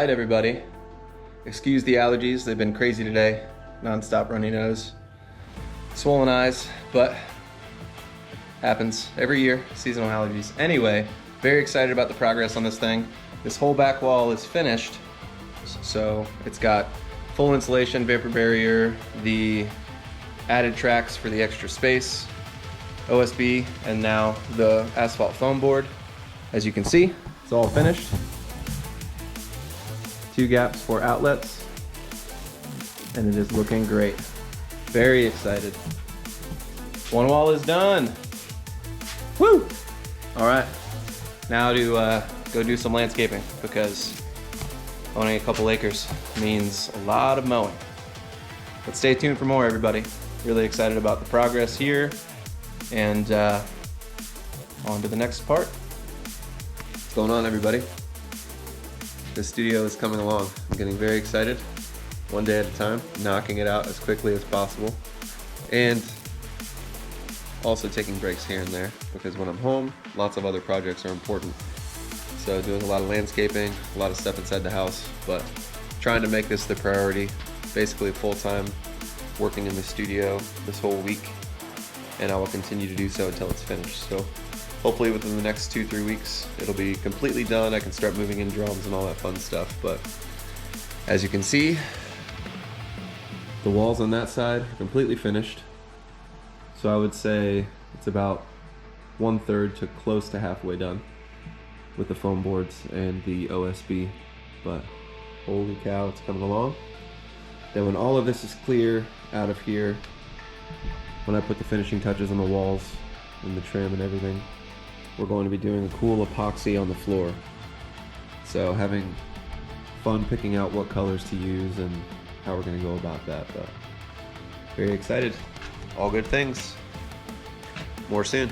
right, everybody. Excuse the allergies, they've been crazy today. Non-stop runny nose, swollen eyes, but happens every year, seasonal allergies. Anyway, very excited about the progress on this thing. This whole back wall is finished, so it's got full insulation, vapor barrier, the added tracks for the extra space, OSB, and now the asphalt foam board. As you can see, it's all finished. 2 gaps for outlets, and it is looking great. Very excited. One wall is done. Woo! All right, now to go do some landscaping, because owning a couple acres means a lot of mowing. But stay tuned for more, everybody. Really excited about the progress here, and on to the next part. What's going on, everybody? The studio is coming along. I'm getting very excited, one day at a time, knocking it out as quickly as possible, and also taking breaks here and there, because when I'm home, lots of other projects are important. So doing a lot of landscaping, a lot of stuff inside the house, but trying to make this the priority, basically full-time, working in the studio this whole week, and I will continue to do so until it's finished. So hopefully within the next 2-3 weeks, it'll be completely done. I can start moving in drums and all that fun stuff. But as you can see, the walls on that side are completely finished. So I would say it's about 1/3 to close to halfway done with the foam boards and the OSB. But holy cow, it's coming along. Then when all of this is clear out of here, when I put the finishing touches on the walls and the trim and everything, we're going to be doing a cool epoxy on the floor. So having fun picking out what colors to use and how we're going to go about that. But very excited. All good things. More soon.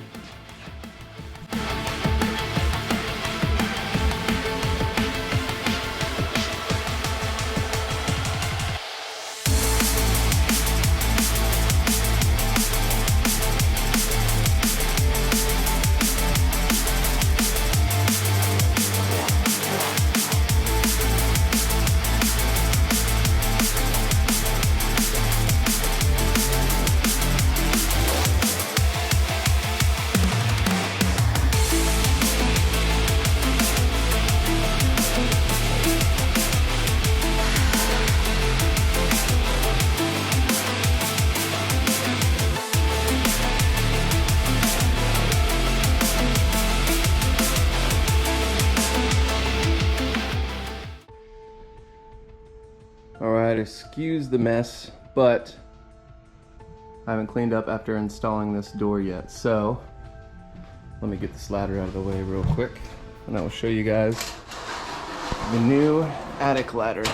Alright, excuse the mess, but I haven't cleaned up after installing this door yet. So let me get this ladder out of the way real quick, and I will show you guys the new attic ladder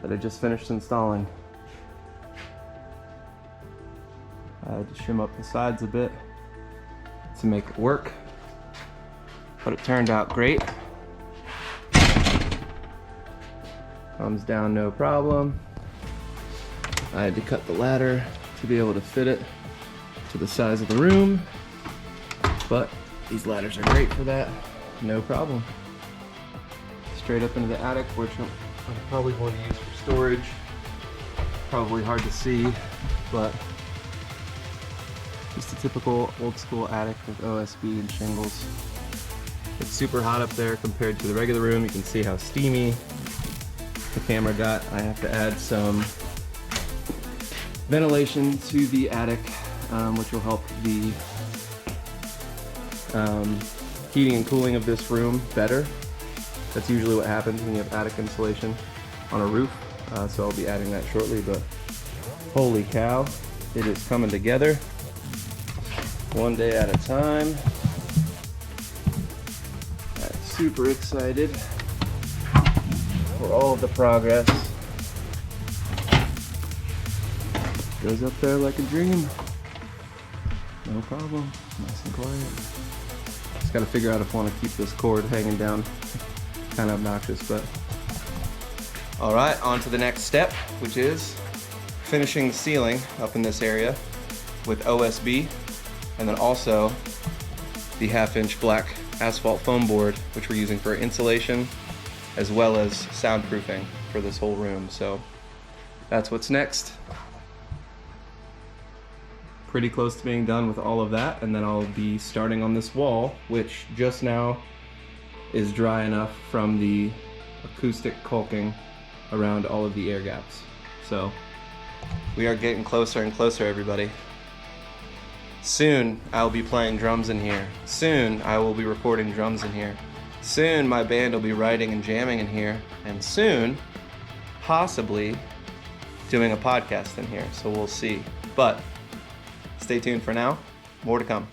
that I just finished installing. I had to shim up the sides a bit to make it work, but it turned out great. Comes down no problem. I had to cut the ladder to be able to fit it to the size of the room, but these ladders are great for that, no problem. Straight up into the attic, which I'm probably going to use for storage. Probably hard to see, but just a typical old school attic with OSB and shingles. It's super hot up there compared to the regular room. You can see how steamy the camera got. I have to add some ventilation to the attic, which will help the heating and cooling of this room better. That's usually what happens when you have attic insulation on a roof, so I'll be adding that shortly. But holy cow, it is coming together one day at a time. I'm super excited for all of the progress. Goes up there like a dream. No problem, nice and quiet. Just gotta figure out if I want to keep this cord hanging down. Kind of obnoxious, but. All right, on to the next step, which is finishing the ceiling up in this area with OSB, and then also the 1/2-inch black asphalt foam board, which we're using for insulation as well as soundproofing for this whole room. So that's what's next. Pretty close to being done with all of that, and then I'll be starting on this wall, which just now is dry enough from the acoustic caulking around all of the air gaps. So we are getting closer and closer, everybody. Soon I'll be playing drums in here. Soon I will be recording drums in here. Soon my band will be writing and jamming in here. And soon, possibly, doing a podcast in here. So we'll see. But stay tuned for now. More to come.